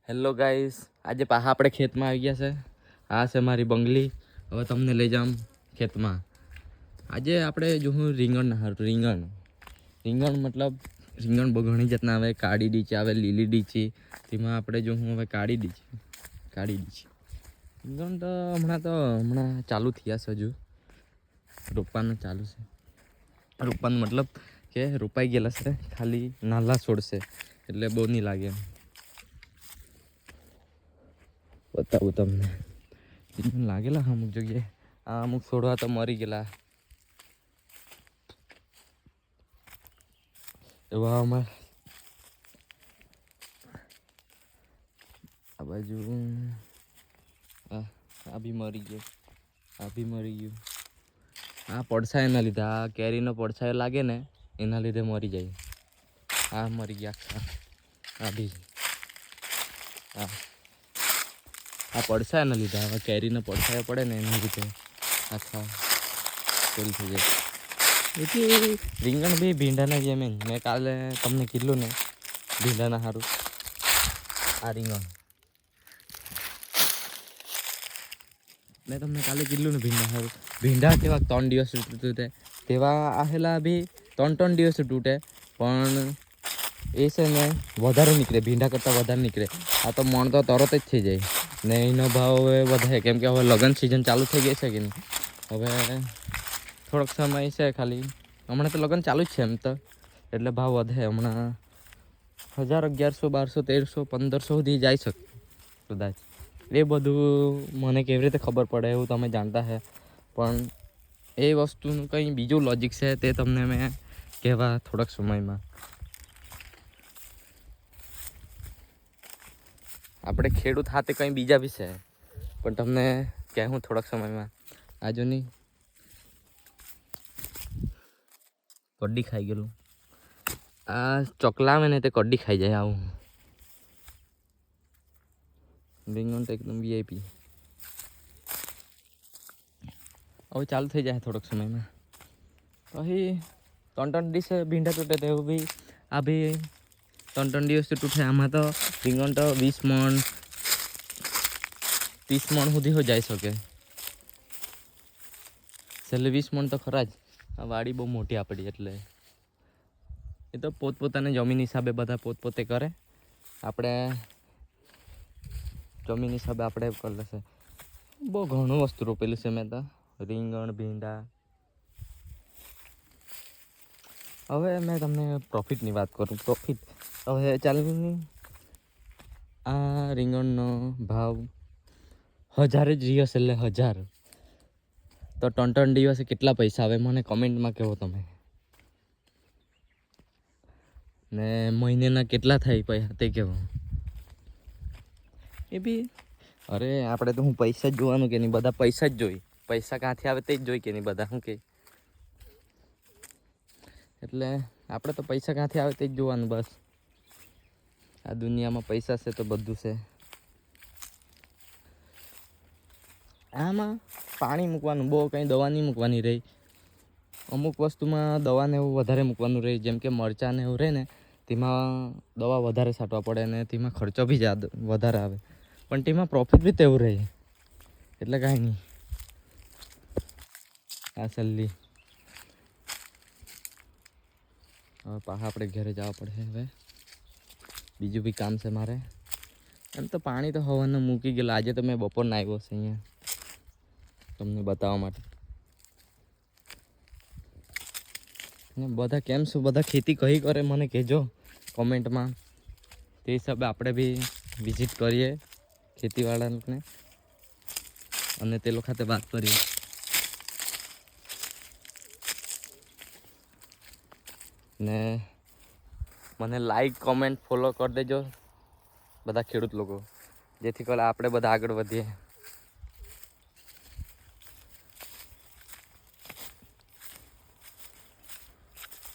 Hello guys, આજે પાછા આપણે ખેતમાં આવી ગયા છે. આ છે મારી બંગલી. હવે તમને લઈ જામ ખેતમાં. આજે આપણે જોઉં રીંગણ મતલબ રીંગણ બહુ ઘણી જાતના આવે. કાળી ડીચી આવે, લીલી ડીચી. તેમાં આપણે જોઉં હવે કાળી ડીચી રીંગણ તો હમણાં ચાલુ થયા છે. હજુ રોપવાનું ચાલુ છે. રોપવાનું મતલબ કે રોપાઈ ગયેલા છે, ખાલી નાલા છોડશે એટલે બહુ નહીં લાગે એમ. બતાવું તમને લાગેલા અમુક જગ્યાએ. આ અમુક છોડવા તો મરી ગયેલા. એવા અમારે આ બાજુ આ બી મરી ગયું. આ પડછાય એના લીધે, આ કેરીનો પડછાયો લાગે ને એના લીધે મરી જાય. આ મરી ગયા. આ બી આ પડછાયાના લીધે, હવે કેરીનો પડછાયો પડે ને એના લીધે આખા ફેલ થઈ જાય. એટલે રીંગણ બી ભીંડાના જેમ મેં કાલે તમને કીધું ને, ભીંડાના સારું આ રીંગણ મેં તમને કાલે કીધું ને ભીંડા સારું. ભીંડા કેવા 3 દિવસ તૂટે તેવા આહેલા બી 3 દિવસ તૂટે, પણ એ છે ને વધારે નીકળે, ભીંડા કરતાં વધારે નીકળે. આ તો મણ તો તરત જ થઈ જાય ને એનો ભાવ હવે વધે, કેમ કે હવે લગ્ન સિઝન ચાલુ થઈ ગઈ છે કે નહીં. હવે થોડોક સમય છે ખાલી, હમણાં તો લગ્ન ચાલુ જ છે એમ તો, એટલે ભાવ વધે. હમણાં 1000, 1100, 1200, 1300, 1500 સુધી જાય શકે કદાચ. એ બધું મને કેવી રીતે ખબર પડે એવું તમે જાણતા હે, પણ એ વસ્તુનું કંઈ બીજું લોજિક છે તે તમને મેં કહેવા થોડાક સમયમાં. આપણે ખેડૂત હાથે કંઈ બીજા બી છે, પણ તમને કહેવું થોડાક સમયમાં. આજુ નહીં કડ્ડી ખાઈ ગયેલું. આ ચોકલા આવે ને તે કડ્ડી ખાઈ જાય. આવું રીંગણ તો એકદમ વીઆઈપી. હવે ચાલુ થઈ જાય થોડોક સમયમાં. પછી 3 દિવસે ભીંડા તૂટે તો એવું બી આ બી 3 દિવસ તૂટે. આમાં તો રીંગણ તો 20 મણ 30 મણ સુધી હો જાય શકે. છેલ્લે 20 મણ તો ખરા જ. આ વાડી બહુ મોટી આપણી, એટલે એ તો પોતપોતાની જમીન હિસાબે બધા પોતપોતે કરે. આપણે જમીન હિસાબે આપણે કરી લેશે. બહુ ઘણું વસ્તુ રોપેલું છે મેં તો, રીંગણ, ભીંડા. હવે મેં તમને પ્રોફિટની વાત કરું. પ્રોફિટ હવે ચાલની, આ રીંગણનો ભાવ 1000 જ રહ્યો છે, એટલે 1000 તો 3 દિવસે કેટલા પૈસા આવે મને કમેન્ટમાં કહો તમે. ને મહિનેના કેટલા થાય પૈસા તે કહો. એ બી અરે આપણે તો પૈસા જ જોવાનું કે નહીં, બધા પૈસા જ જોઈ. પૈસા ક્યાંથી આવે તે જ જોઈ કે નહીં બધા, શું કે. એટલે આપણે તો પૈસા ક્યાંથી આવે તે જ જોવાનું બસ. આ દુનિયામાં પૈસા છે તો બધું છે. આમાં પાણી મૂકવાનું, બહુ કંઈ દવા નહીં મૂકવાની રહી. અમુક વસ્તુમાં દવાને એવું વધારે મૂકવાનું રહે, જેમ કે મરચાંને એવું રહે ને તેમાં દવા વધારે છાંટવા પડે ને તેમાં ખર્ચો બી વધારે આવે, પણ તેમાં પ્રોફિટ બી તેવું રહે, એટલે કાંઈ નહીં. આ સલ્લી હવે પાછા આપણે ઘરે જવા પડે. હવે બીજું બી કામ છે મારે. એમ તો પાણી તો હવાને મૂકી ગયેલું. આજે તો મેં બપોરના આવ્યો છે અહીંયા તમને બતાવવા માટે. ને બધા કેમ શું, બધા ખેતી કઈ કરે મને કહેજો કોમેન્ટમાં. તે હિસાબે આપણે બી વિઝિટ કરીએ ખેતીવાળાને અને તે લોકો સાથે વાત કરીએ. ને મને લાઈક, કોમેન્ટ, ફોલો કરી દેજો બધા ખેડૂત લોકો, જેથી કરીને આપણે બધા આગળ વધીએ.